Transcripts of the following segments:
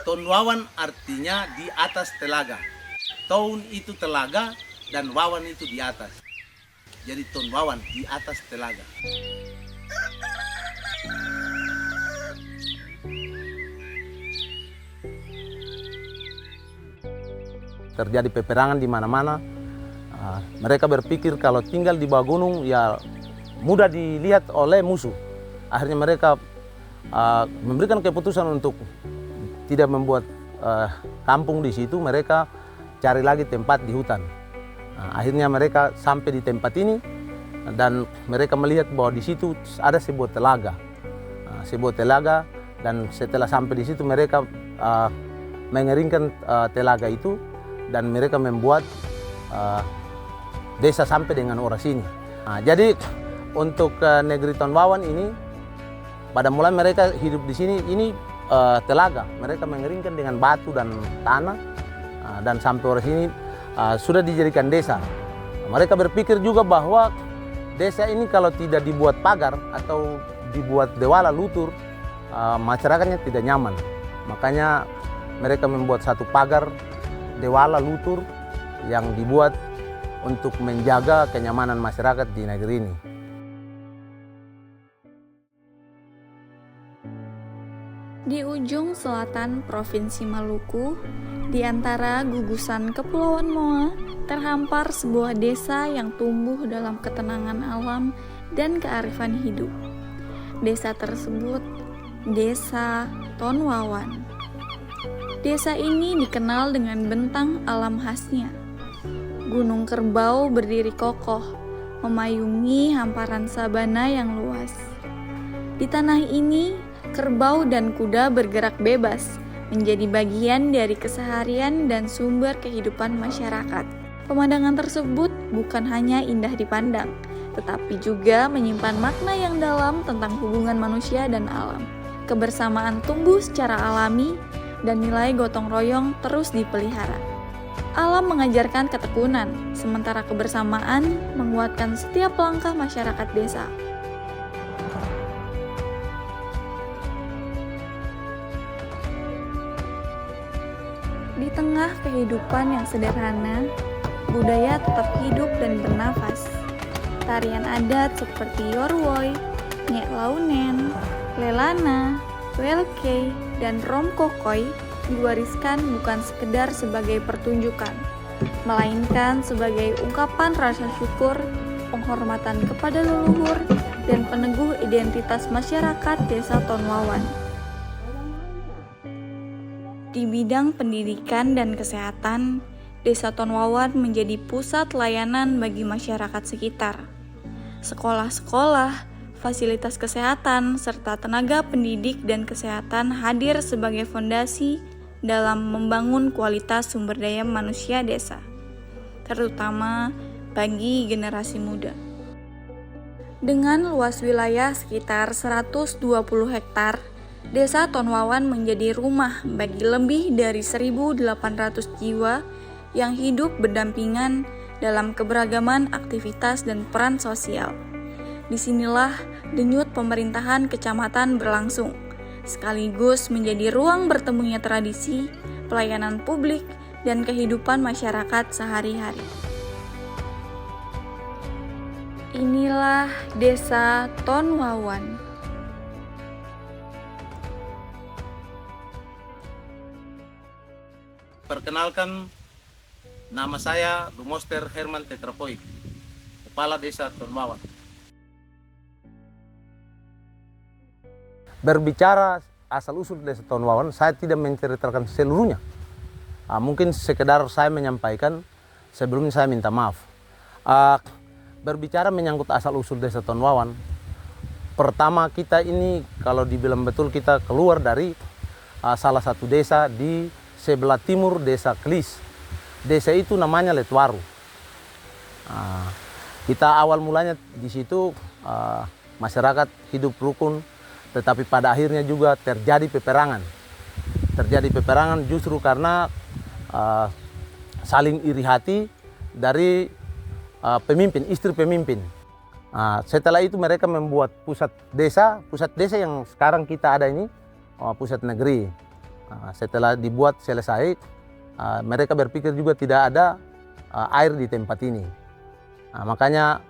Tonwawan artinya di atas telaga. Town itu telaga dan wawan itu di atas. Jadi Tonwawan di atas telaga. Terjadi peperangan di mana-mana. Mereka berpikir kalau tinggal di bawah gunung ya mudah dilihat oleh musuh. Akhirnya mereka memberikan keputusan untuk tidak membuat kampung di situ. Mereka cari lagi tempat di hutan. Akhirnya mereka sampai di tempat ini dan mereka melihat bahwa di situ ada sebuah telaga. Sebuah telaga, dan setelah sampai di situ mereka mengeringkan telaga itu dan mereka membuat desa sampai dengan orang sini. Jadi untuk negeri Tonwawan ini pada mulai mereka hidup di sini ini telaga. Mereka mengeringkan dengan batu dan tanah dan sampai orang sini sudah dijadikan desa. Mereka berpikir juga bahwa desa ini kalau tidak dibuat pagar atau dibuat dewala lutur, masyarakatnya tidak nyaman. Makanya mereka membuat satu pagar dewala lutur yang dibuat untuk menjaga kenyamanan masyarakat di negeri ini. Di ujung selatan Provinsi Maluku, di antara gugusan Kepulauan Moa, terhampar sebuah desa yang tumbuh dalam ketenangan alam dan kearifan hidup. Desa tersebut, Desa Tonwawan. Desa ini dikenal dengan bentang alam khasnya. Gunung Kerbau berdiri kokoh, memayungi hamparan sabana yang luas. Di tanah ini, kerbau dan kuda bergerak bebas, menjadi bagian dari keseharian dan sumber kehidupan masyarakat. Pemandangan tersebut bukan hanya indah dipandang, tetapi juga menyimpan makna yang dalam tentang hubungan manusia dan alam. Kebersamaan tumbuh secara alami dan nilai gotong royong terus dipelihara. Alam mengajarkan ketekunan, sementara kebersamaan menguatkan setiap langkah masyarakat desa. Di tengah kehidupan yang sederhana, budaya tetap hidup dan bernafas. Tarian adat seperti Yorwoy, Nyek Launen, Lelana, Welke, dan Romkokoy diwariskan bukan sekedar sebagai pertunjukan, melainkan sebagai ungkapan rasa syukur, penghormatan kepada leluhur, dan peneguh identitas masyarakat Desa Tonwawan. Di bidang pendidikan dan kesehatan, Desa Tonwawan menjadi pusat layanan bagi masyarakat sekitar. Sekolah-sekolah, fasilitas kesehatan, serta tenaga pendidik dan kesehatan hadir sebagai fondasi dalam membangun kualitas sumber daya manusia desa, terutama bagi generasi muda. Dengan luas wilayah sekitar 120 hektar, Desa Tonwawan menjadi rumah bagi lebih dari 1.800 jiwa yang hidup berdampingan dalam keberagaman aktivitas dan peran sosial. Disinilah denyut pemerintahan kecamatan berlangsung, sekaligus menjadi ruang bertemunya tradisi, pelayanan publik, dan kehidupan masyarakat sehari-hari. Inilah Desa Tonwawan. Perkenalkan, nama saya Dumoster Herman Tetrapoik, Kepala Desa Tonwawan. Berbicara asal-usul Desa Tonwawan, saya tidak menceritakan seluruhnya. Mungkin sekedar saya menyampaikan, sebelumnya saya minta maaf. Berbicara menyangkut asal-usul Desa Tonwawan, pertama kita ini kalau dibilang betul kita keluar dari salah satu desa di sebelah timur Desa Klis. Desa itu namanya Letwaru. Kita awal mulanya di situ masyarakat hidup rukun, tetapi pada akhirnya juga terjadi peperangan. Terjadi peperangan justru karena saling iri hati dari pemimpin, istri pemimpin. Setelah itu mereka membuat pusat desa yang sekarang kita ada ini, pusat negeri. Setelah dibuat selesai, mereka berpikir juga tidak ada air di tempat ini. Makanya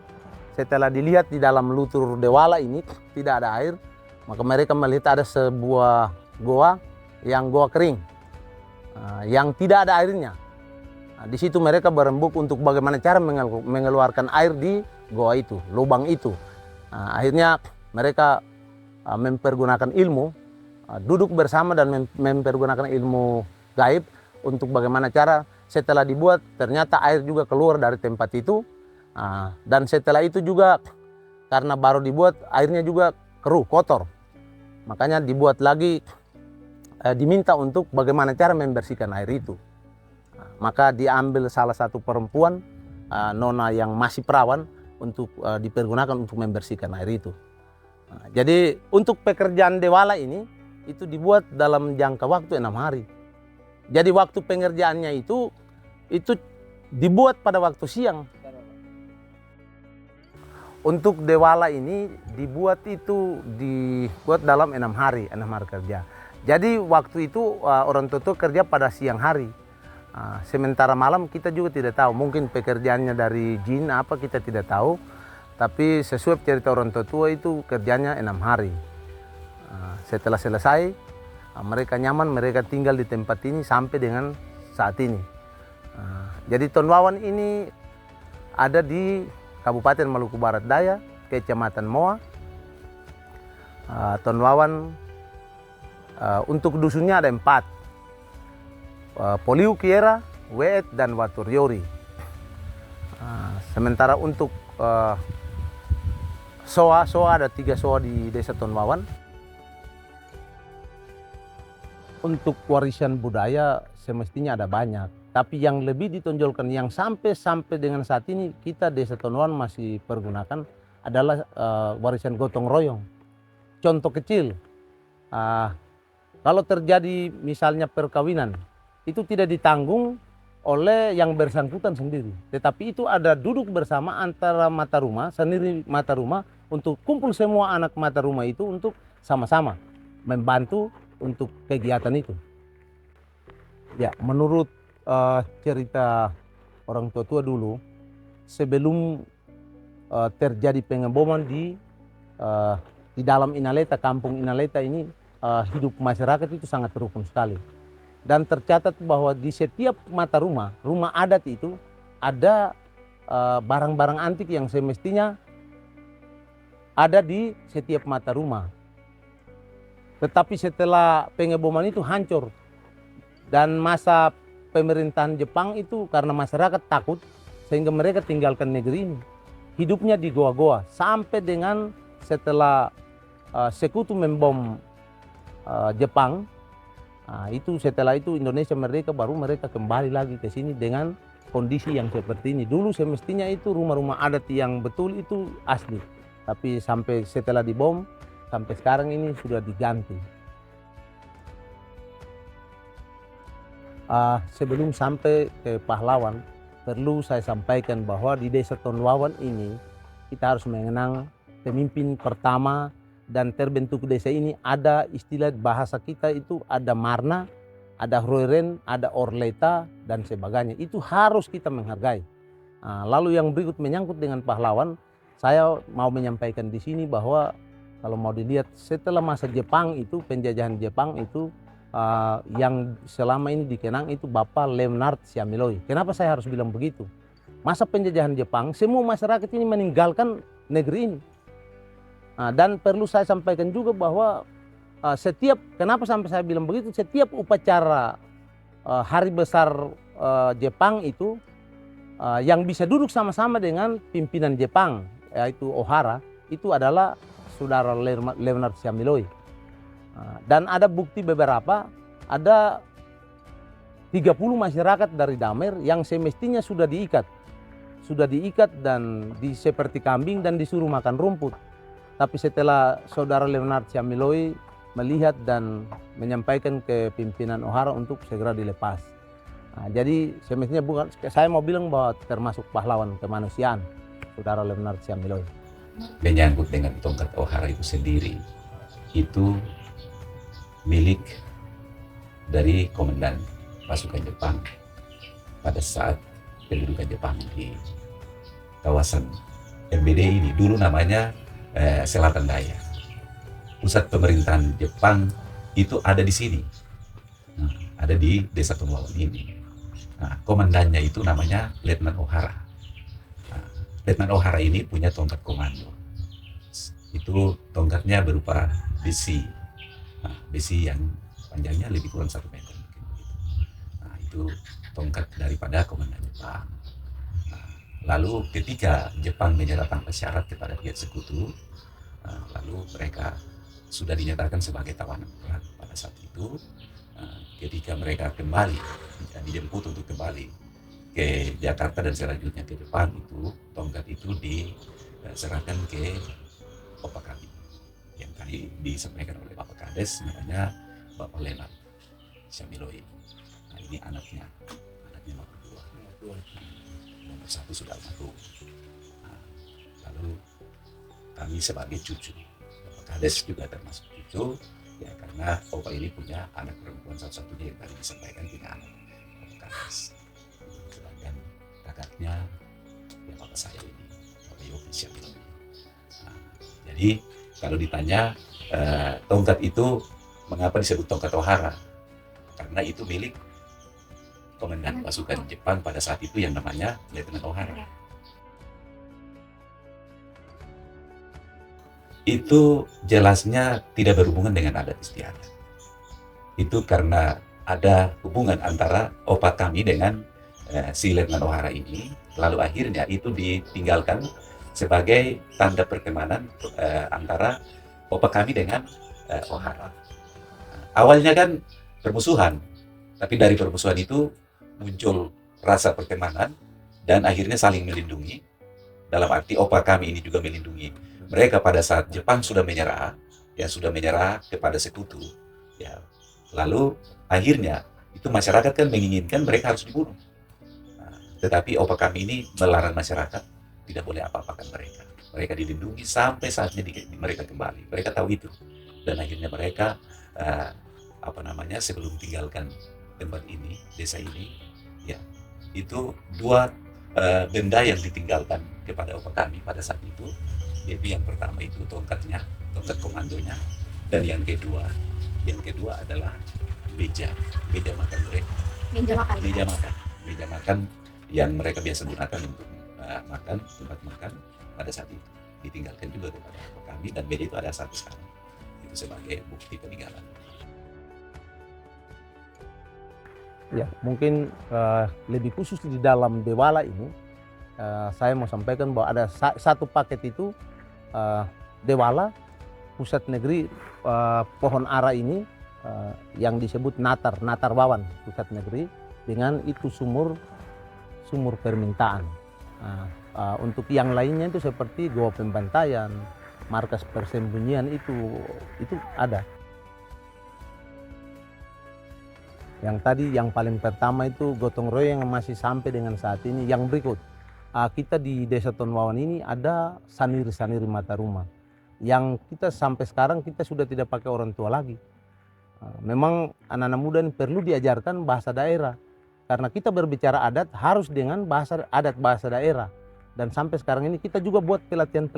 setelah dilihat di dalam lutur Dewala ini tidak ada air, maka mereka melihat ada sebuah goa yang goa kering, yang tidak ada airnya. Di situ mereka berembuk untuk bagaimana cara mengeluarkan air di goa itu, lubang itu. Akhirnya mereka mempergunakan ilmu, duduk bersama dan mempergunakan ilmu gaib untuk bagaimana cara setelah dibuat ternyata air juga keluar dari tempat itu. Dan setelah itu juga karena baru dibuat airnya juga keruh, kotor. Makanya dibuat lagi, diminta untuk bagaimana cara membersihkan air itu. Maka diambil salah satu perempuan, nona yang masih perawan, untuk dipergunakan untuk membersihkan air itu. Jadi untuk pekerjaan Dewala ini itu dibuat dalam jangka waktu 6 hari. Jadi waktu pengerjaannya itu dibuat pada waktu siang. Untuk Dewala ini dibuat dalam 6 hari kerja. Jadi waktu itu orang tua kerja pada siang hari. Sementara malam kita juga tidak tahu, mungkin pekerjaannya dari jin apa kita tidak tahu. Tapi sesuai cerita orang tua itu kerjanya 6 hari. Setelah selesai, mereka nyaman, mereka tinggal di tempat ini sampai dengan saat ini. Jadi Ton Wawan ini ada di Kabupaten Maluku Barat Daya, Kecamatan Moa. Ton Wawan untuk dusunnya ada 4. Poliu Kiera, Weet, dan Waturiori. Sementara untuk soa ada 3 soa di Desa Ton Wawan. Untuk warisan budaya semestinya ada banyak, tapi yang lebih ditonjolkan yang sampai dengan saat ini kita Desa Ton Wawan masih pergunakan adalah warisan gotong royong. Contoh kecil, kalau terjadi misalnya perkawinan, itu tidak ditanggung oleh yang bersangkutan sendiri, tetapi itu ada duduk bersama antara mata rumah, sendiri mata rumah, untuk kumpul semua anak mata rumah itu untuk sama-sama membantu untuk kegiatan itu. Ya, menurut cerita orang tua dulu, sebelum terjadi pengeboman di dalam Inaleta, kampung Inaleta ini, hidup masyarakat itu sangat rukun sekali. Dan tercatat bahwa di setiap mata rumah adat itu ada barang-barang antik yang semestinya ada di setiap mata rumah. Tetapi setelah pengeboman itu hancur. Dan masa pemerintahan Jepang itu karena masyarakat takut sehingga mereka tinggalkan negeri ini. Hidupnya di goa-goa sampai dengan setelah sekutu membom Jepang. Setelah itu Indonesia merdeka, baru mereka kembali lagi ke sini dengan kondisi yang seperti ini. Dulu semestinya itu rumah-rumah adat yang betul itu asli, tapi sampai setelah dibom sampai sekarang ini sudah diganti. Sebelum sampai ke pahlawan, perlu saya sampaikan bahwa di Desa Ton Wawan ini kita harus mengenang pemimpin pertama. Dan terbentuk desa ini ada istilah bahasa kita itu ada Marna, ada Hroeren, ada Orleta, dan sebagainya. Itu harus kita menghargai. Lalu yang berikut menyangkut dengan pahlawan, saya mau menyampaikan di sini bahwa kalau mau dilihat setelah masa Jepang itu, penjajahan Jepang itu, yang selama ini dikenang itu Bapak Leonard Siamiloi. Kenapa saya harus bilang begitu? Masa penjajahan Jepang, semua masyarakat ini meninggalkan negeri ini. Dan perlu saya sampaikan juga bahwa kenapa sampai saya bilang begitu, setiap upacara hari besar Jepang itu yang bisa duduk sama-sama dengan pimpinan Jepang, yaitu Ohara, itu adalah saudara Leonard Siamiloi. Dan ada bukti beberapa, ada 30 masyarakat dari Damer yang semestinya sudah diikat dan seperti kambing dan disuruh makan rumput. Tapi setelah saudara Leonard Siamiloi melihat dan menyampaikan ke pimpinan Ohara untuk segera dilepas. Jadi semestinya bukan, saya mau bilang bahwa termasuk pahlawan kemanusiaan saudara Leonard Siamiloi. Menyangkut dengan tongkat Ohara itu sendiri, itu milik dari komandan pasukan Jepang pada saat pendudukan Jepang di kawasan MBD ini. Dulu namanya Selatan Daya. Pusat pemerintahan Jepang itu ada di sini. Nah, ada di Desa Tonwawan ini. Nah, komandannya itu namanya Letnan Ohara. Nah, Letnan Ohara ini punya tongkat komando. Itu tongkatnya berupa besi. Nah, besi yang panjangnya lebih kurang 1 meter mungkin begitu. Nah, itu tongkat daripada komandan Jepang. Nah, lalu ketika Jepang menyerah tanpa syarat kepada pihak sekutu, lalu mereka sudah dinyatakan sebagai tawanan perang pada saat itu. Ketika mereka kembali, dijemput untuk kembali ke Jakarta dan selanjutnya ke Jepang, itu tongkat itu diserahkan ke Bapak kami yang tadi disampaikan oleh Bapak Kades, namanya Bapak Leonard Syamiloi. Nah, ini anaknya nomor 2. Nomor 1 sudah almarhum. Nah, lalu kami sebagai cucu, Bapak Kades juga termasuk cucu, ya karena Bapak ini punya anak perempuan satu-satunya yang tadi disampaikan, punya anak Bapak Kades. Sedangkan kakaknya ya Bapak saya ini, Bapak Yofi Syamiloi. Nah, jadi kalau ditanya tongkat itu mengapa disebut tongkat Ohara? Karena itu milik komandan pasukan Jepang pada saat itu yang namanya Letnan Ohara. Itu jelasnya tidak berhubungan dengan adat istiadat. Itu karena ada hubungan antara opa kami dengan si Letnan Ohara ini, lalu akhirnya itu ditinggalkan sebagai tanda pertemanan antara opa kami dengan Ohara. Awalnya kan permusuhan, tapi dari permusuhan itu muncul rasa pertemanan dan akhirnya saling melindungi. Dalam arti opa kami ini juga melindungi mereka pada saat Jepang sudah menyerah kepada sekutu. Ya, lalu akhirnya itu masyarakat kan menginginkan mereka harus dibunuh. Nah, tetapi opa kami ini melarang masyarakat tidak boleh apa-apakan mereka. Mereka dilindungi sampai saatnya mereka kembali. Mereka tahu itu. Dan akhirnya mereka sebelum tinggalkan tempat ini, desa ini, ya itu 2 benda yang ditinggalkan kepada opa kami pada saat itu. Yaitu yang pertama itu tongkat komandonya, dan yang kedua adalah meja makan mereka. Meja makan yang mereka biasa gunakan untuk makan, tempat makan pada saat itu ditinggalkan juga kepada kami, dan meja itu ada sampai sekarang. Itu sebagai bukti peninggalan. Ya, mungkin lebih khusus di dalam Dewala ini, saya mau sampaikan bahwa ada satu paket itu Dewala, pusat negeri pohon ara ini, yang disebut Natar Wawan pusat negeri, dengan itu sumur permintaan. Untuk yang lainnya itu seperti goa pembantaian, markas persembunyian itu ada. Yang tadi yang paling pertama itu gotong royong yang masih sampai dengan saat ini. Yang berikut, kita di Desa Tonwawan ini ada saniri mata rumah yang kita sampai sekarang kita sudah tidak pakai orang tua lagi. Memang anak-anak muda ini perlu diajarkan bahasa daerah, karena kita berbicara adat harus dengan bahasa daerah. Dan sampai sekarang ini kita juga buat pelatihan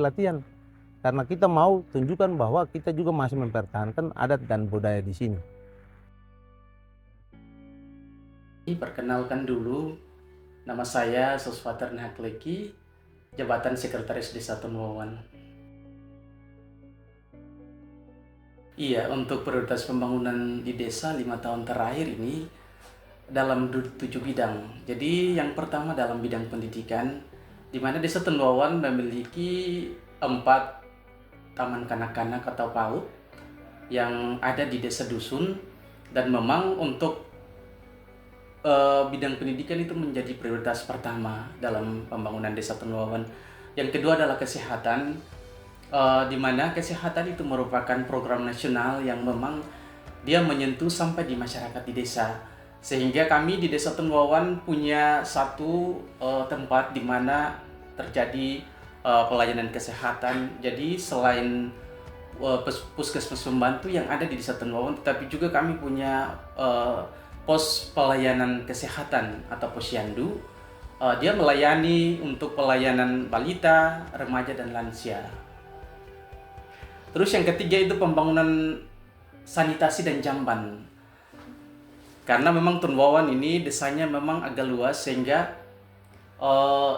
karena kita mau tunjukkan bahwa kita juga masih mempertahankan adat dan budaya di sini. Perkenalkan dulu, nama saya Soswater Nahakleki, jabatan Sekretaris Desa Tonwawan. Iya, untuk prioritas pembangunan di desa 5 tahun terakhir ini dalam 7 bidang. Jadi yang pertama dalam bidang pendidikan, di mana Desa Tonwawan memiliki 4 taman kanak-kanak atau PAUD yang ada di desa dusun, dan memang untuk bidang pendidikan itu menjadi prioritas pertama dalam pembangunan Desa Tonwawan. Yang kedua adalah kesehatan, di mana kesehatan itu merupakan program nasional yang memang dia menyentuh sampai di masyarakat di desa. Sehingga kami di Desa Tonwawan punya satu tempat di mana terjadi pelayanan kesehatan. Jadi selain puskesmas pembantu yang ada di Desa Tonwawan, tetapi juga kami punya pos pelayanan kesehatan atau posyandu. Dia melayani untuk pelayanan balita, remaja, dan lansia. Terus yang ketiga itu pembangunan sanitasi dan jamban. Karena memang Tonwawan ini desanya memang agak luas, sehingga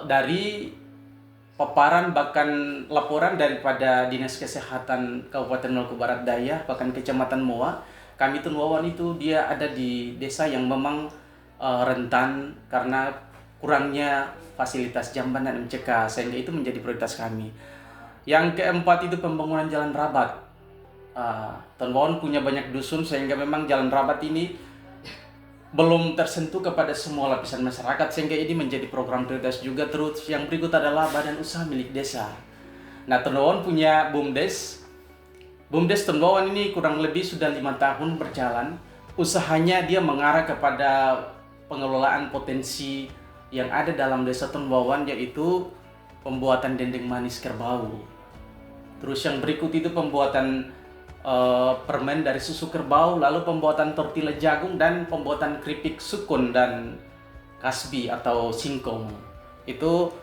dari paparan bahkan laporan daripada Dinas Kesehatan Kabupaten Maluku Barat Daya, bahkan Kecamatan Moa, kami Tonwawan itu dia ada di desa yang memang rentan karena kurangnya fasilitas jamban dan MCK, sehingga itu menjadi prioritas kami. Yang keempat itu pembangunan jalan rabat. Tonwawan punya banyak dusun, sehingga memang jalan rabat ini belum tersentuh kepada semua lapisan masyarakat, sehingga ini menjadi program prioritas juga. Terus yang berikut adalah badan usaha milik desa. Nah, Tonwawan punya BUMDes. BUMDes Tonwawan ini kurang lebih sudah 5 tahun berjalan. Usahanya dia mengarah kepada pengelolaan potensi yang ada dalam desa Tonwawan, yaitu pembuatan dendeng manis kerbau. Terus yang berikut itu pembuatan permen dari susu kerbau, lalu pembuatan tortilla jagung, dan pembuatan keripik sukun dan kasbi atau singkong. Itu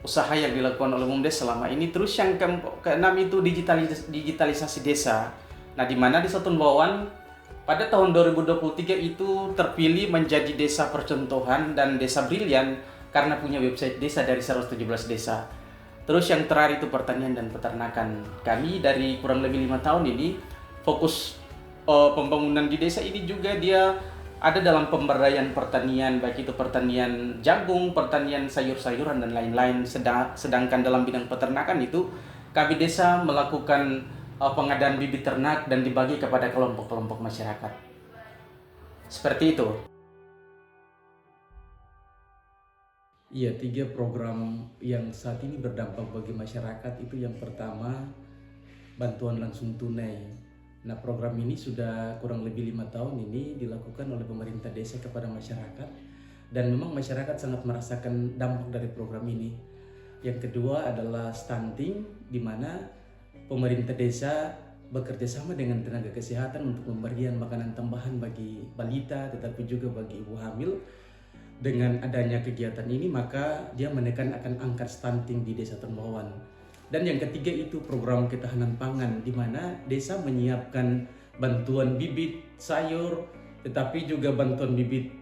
usaha yang dilakukan oleh BUMDes selama ini. Terus yang keenam itu digitalisasi desa. Nah, di mana Desa Tonwawan pada tahun 2023 itu terpilih menjadi desa percontohan dan desa brilian karena punya website desa dari 117 desa. Terus yang terakhir itu pertanian dan peternakan. Kami dari kurang lebih 5 tahun ini fokus pembangunan di desa ini juga dia ada dalam pemberdayaan pertanian, baik itu pertanian jagung, pertanian sayur-sayuran, dan lain-lain. Sedangkan dalam bidang peternakan itu kami desa melakukan pengadaan bibit ternak dan dibagi kepada kelompok-kelompok masyarakat. Seperti itu. Iya, 3 program yang saat ini berdampak bagi masyarakat itu yang pertama bantuan langsung tunai. Nah, program ini sudah kurang lebih 5 tahun ini dilakukan oleh pemerintah desa kepada masyarakat, dan memang masyarakat sangat merasakan dampak dari program ini. Yang kedua adalah stunting, di mana pemerintah desa bekerja sama dengan tenaga kesehatan untuk pemberian makanan tambahan bagi balita, tetapi juga bagi ibu hamil. Dengan adanya kegiatan ini, maka dia menekan akan angka stunting di Desa Tonwawan. Dan yang ketiga itu program ketahanan pangan, di mana desa menyiapkan bantuan bibit sayur, tetapi juga bantuan bibit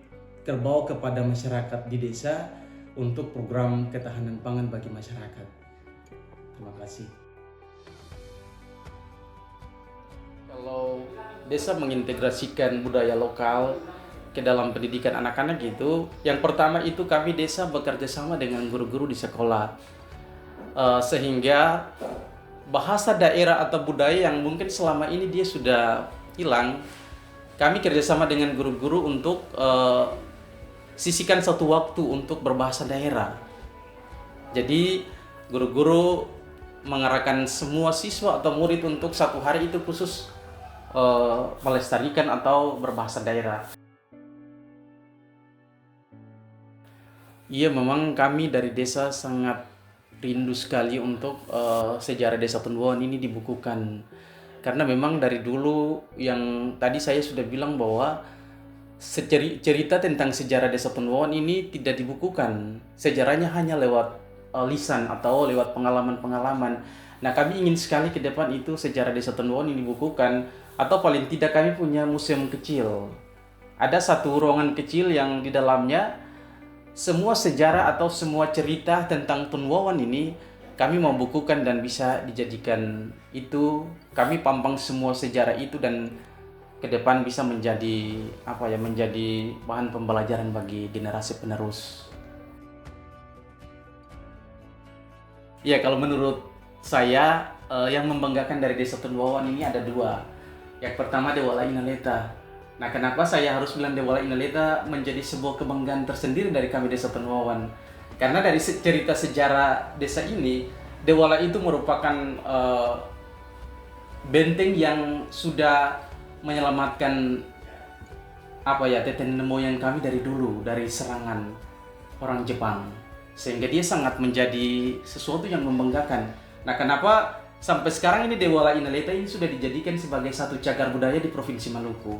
kerbau kepada masyarakat di desa untuk program ketahanan pangan bagi masyarakat. Terima kasih. Kalau desa mengintegrasikan budaya lokal ke dalam pendidikan anak-anak gitu, yang pertama itu kami desa bekerja sama dengan guru-guru di sekolah, sehingga bahasa daerah atau budaya yang mungkin selama ini dia sudah hilang, kami kerjasama dengan guru-guru untuk sisihkan satu waktu untuk berbahasa daerah. Jadi guru-guru mengarahkan semua siswa atau murid untuk satu hari itu khusus melestarikan atau berbahasa daerah. Iya, memang kami dari desa sangat rindu sekali untuk sejarah Desa Tonwawan ini dibukukan. Karena memang dari dulu yang tadi saya sudah bilang bahwa cerita tentang sejarah Desa Tonwawan ini tidak dibukukan. Sejarahnya hanya lewat lisan atau lewat pengalaman-pengalaman. Nah, kami ingin sekali ke depan itu sejarah Desa Tonwawan ini dibukukan, atau paling tidak kami punya museum kecil. Ada satu ruangan kecil yang di dalamnya semua sejarah atau semua cerita tentang Tonwawan ini kami mau bukukan dan bisa dijadikan itu, kami pampang semua sejarah itu dan ke depan bisa menjadi menjadi bahan pembelajaran bagi generasi penerus. Ya, kalau menurut saya yang membanggakan dari Desa Tonwawan ini ada 2. Yang pertama Dewala Inaleta. Nah, kenapa saya harus bilang Dewala Inaleta menjadi sebuah kebanggaan tersendiri dari kami Desa Tonwawan? Karena dari cerita sejarah desa ini, Dewala itu merupakan benteng yang sudah menyelamatkan nenek moyang kami dari dulu, dari serangan orang Jepang. Sehingga dia sangat menjadi sesuatu yang membanggakan. Nah, kenapa sampai sekarang ini Dewala Inaleta ini sudah dijadikan sebagai satu cagar budaya di Provinsi Maluku.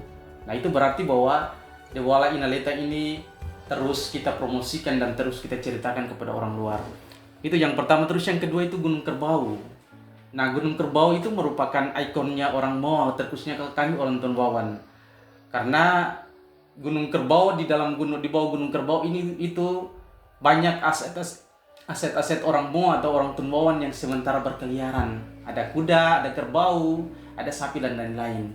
Nah, itu berarti bahwa Dewala Inaleta ini terus kita promosikan dan terus kita ceritakan kepada orang luar. Itu yang pertama. Terus yang kedua itu Gunung Kerbau. Nah, Gunung Kerbau itu merupakan ikonnya orang Moa, terkhususnya kami orang Tonwawan. Karena Gunung Kerbau di bawah Gunung Kerbau ini itu banyak aset-aset orang Moa atau orang Tonwawan yang sementara berkeliaran. Ada kuda, ada kerbau, ada sapi dan lain-lain.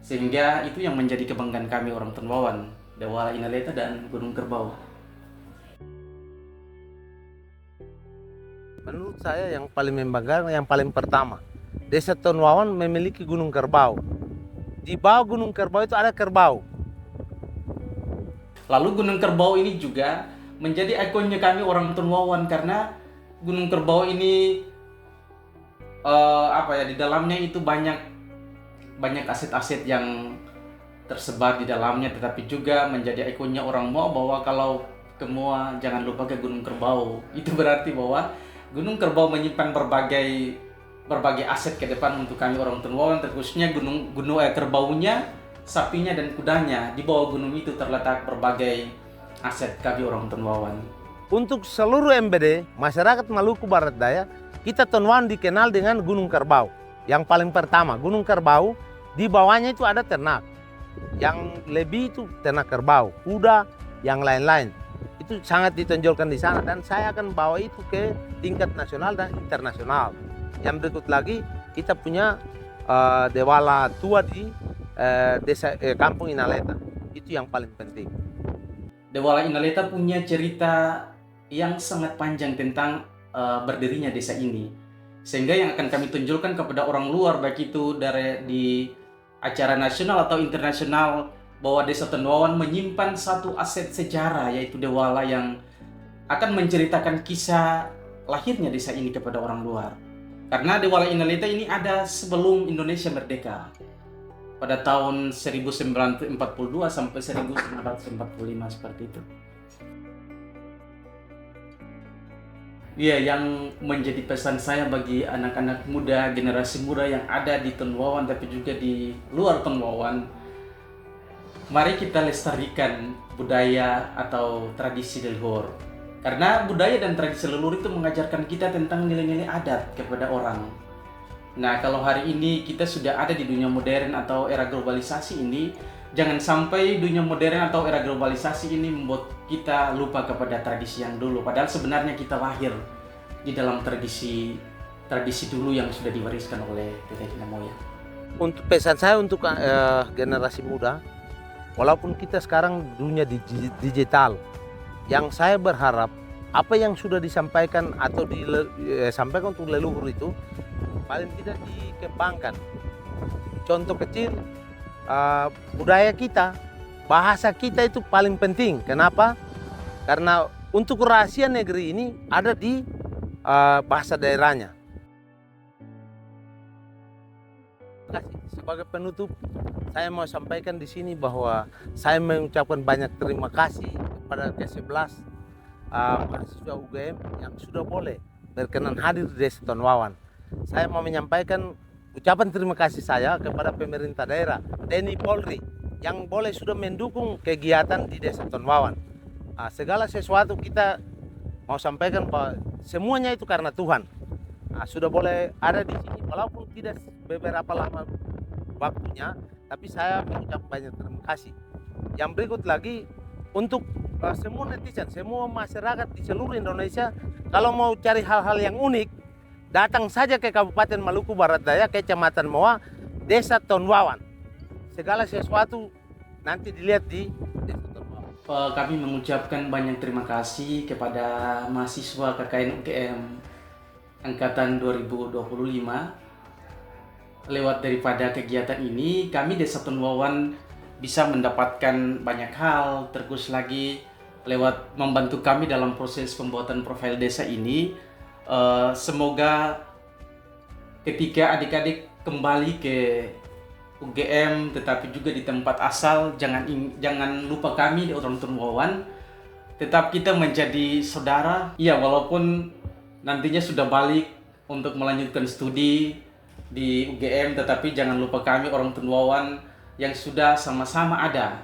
Sehingga itu yang menjadi kebanggaan kami orang Tonwawan, Dewala Inaleta dan Gunung Kerbau. Menurut saya yang paling membanggakan, yang paling pertama, Desa Tonwawan memiliki Gunung Kerbau. Di bawah Gunung Kerbau itu ada kerbau. Lalu Gunung Kerbau ini juga menjadi ikonnya kami orang Tonwawan, karena Gunung Kerbau ini di dalamnya itu banyak aset-aset yang tersebar di dalamnya, tetapi juga menjadi ikonnya orang Moa bahwa kalau ke Moa jangan lupa ke Gunung Kerbau. Itu berarti bahwa Gunung Kerbau menyimpan berbagai aset ke depan untuk kami orang Tonwawan, terkhususnya kerbaunya, sapinya dan kudanya. Di bawah gunung itu terletak berbagai aset kami orang Tonwawan. Untuk seluruh MBD, masyarakat Maluku Barat Daya, kita Tonwawan dikenal dengan Gunung Kerbau. Yang paling pertama, Gunung Kerbau, di bawahnya itu ada ternak. Yang lebih itu ternak kerbau, kuda, yang lain-lain. Itu sangat ditonjolkan di sana, dan saya akan bawa itu ke tingkat nasional dan internasional. Yang berikut lagi, kita punya Dewala tua di Kampung Inaleta. Itu yang paling penting. Dewala Inaleta punya cerita yang sangat panjang tentang berdirinya desa ini. Sehingga yang akan kami tunjukkan kepada orang luar, baik itu di acara nasional atau internasional, bahwa Desa Tonwawan menyimpan satu aset sejarah, yaitu Dewala, yang akan menceritakan kisah lahirnya desa ini kepada orang luar. Karena Dewala Inaleta ini ada sebelum Indonesia merdeka, pada tahun 1942 sampai 1945 seperti itu. Iya, yang menjadi pesan saya bagi anak-anak muda, generasi muda yang ada di Tonwawan tapi juga di luar Tonwawan, mari kita lestarikan budaya atau tradisi leluhur. Karena budaya dan tradisi leluhur itu mengajarkan kita tentang nilai-nilai adat kepada orang. Nah, kalau hari ini kita sudah ada di dunia modern atau era globalisasi ini, jangan sampai dunia modern atau era globalisasi ini membuat kita lupa kepada tradisi yang dulu. Padahal sebenarnya kita lahir di dalam tradisi dulu yang sudah diwariskan oleh Teteh Kina Moya. Untuk pesan saya untuk generasi muda, walaupun kita sekarang dunia digital, yang saya berharap apa yang sudah disampaikan atau disampaikan untuk leluhur itu paling tidak dikembangkan. Contoh kecil, budaya kita, bahasa kita itu paling penting. Kenapa? Karena untuk rahasia negeri ini ada di bahasa daerahnya. Sebagai penutup, saya mau sampaikan di sini bahwa saya mengucapkan banyak terima kasih kepada ke-11 mahasiswa UGM yang sudah boleh berkenan hadir di Desa Tonwawan. Saya mau menyampaikan ucapan terima kasih saya kepada pemerintah daerah, TNI Polri, yang boleh sudah mendukung kegiatan di Desa Tonwawan. Segala sesuatu kita mau sampaikan bahwa semuanya itu karena Tuhan. Sudah boleh ada di sini, walaupun tidak beberapa lama waktunya, tapi saya mengucapkan banyak terima kasih. Yang berikut lagi, untuk semua netizen, semua masyarakat di seluruh Indonesia, kalau mau cari hal-hal yang unik, datang saja ke Kabupaten Maluku Barat Daya, Kecamatan Moa, Desa Tonwawan. Segala sesuatu nanti dilihat di Desa Tonwawan. Kami mengucapkan banyak terima kasih kepada mahasiswa KKN UGM Angkatan 2025. Lewat daripada kegiatan ini, kami Desa Tonwawan bisa mendapatkan banyak hal, terus lagi lewat membantu kami dalam proses pembuatan profil desa ini. Semoga ketika adik-adik kembali ke UGM, tetapi juga di tempat asal, jangan lupa kami di orang Tonwawan. Tetap kita menjadi saudara. Ya, walaupun nantinya sudah balik untuk melanjutkan studi di UGM, tetapi jangan lupa kami orang Tunwawan yang sudah sama-sama ada.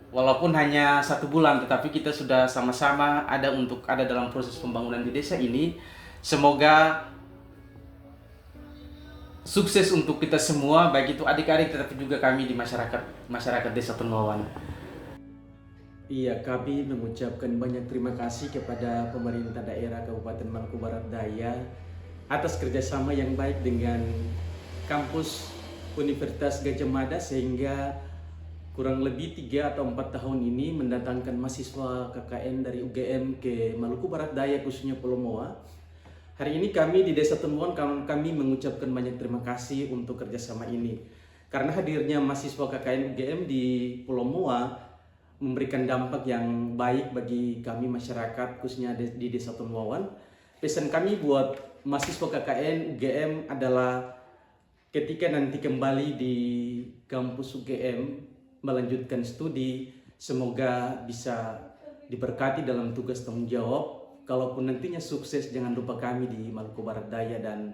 Walaupun hanya 1 bulan, tetapi kita sudah sama-sama ada dalam proses pembangunan di desa ini. Semoga sukses untuk kita semua, baik itu adik-adik tetapi juga kami di masyarakat Desa Tunwawan. Iya, kami mengucapkan banyak terima kasih kepada pemerintah daerah Kabupaten Maluku Barat Daya atas kerjasama yang baik dengan kampus Universitas Gajah Mada, sehingga kurang lebih 3 atau 4 tahun ini mendatangkan mahasiswa KKN dari UGM ke Maluku Barat Daya, khususnya Pulau Moa. Hari ini kami di Desa Tunwawan kami mengucapkan banyak terima kasih untuk kerjasama ini. Karena hadirnya mahasiswa KKN UGM di Pulau Moa memberikan dampak yang baik bagi kami masyarakat, khususnya di Desa Tunwawan. Pesan kami buat mahasiswa KKN UGM adalah ketika nanti kembali di kampus UGM melanjutkan studi, semoga bisa diberkati dalam tugas tanggung jawab. Kalaupun nantinya sukses, jangan lupa kami di Maluku Barat Daya dan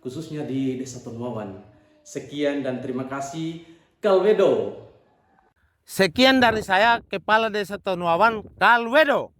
khususnya di Desa Tunwawan. Sekian dan terima kasih. Kalwedo. Sekian dari saya, Kepala Desa Tunwawan, Kalwedo.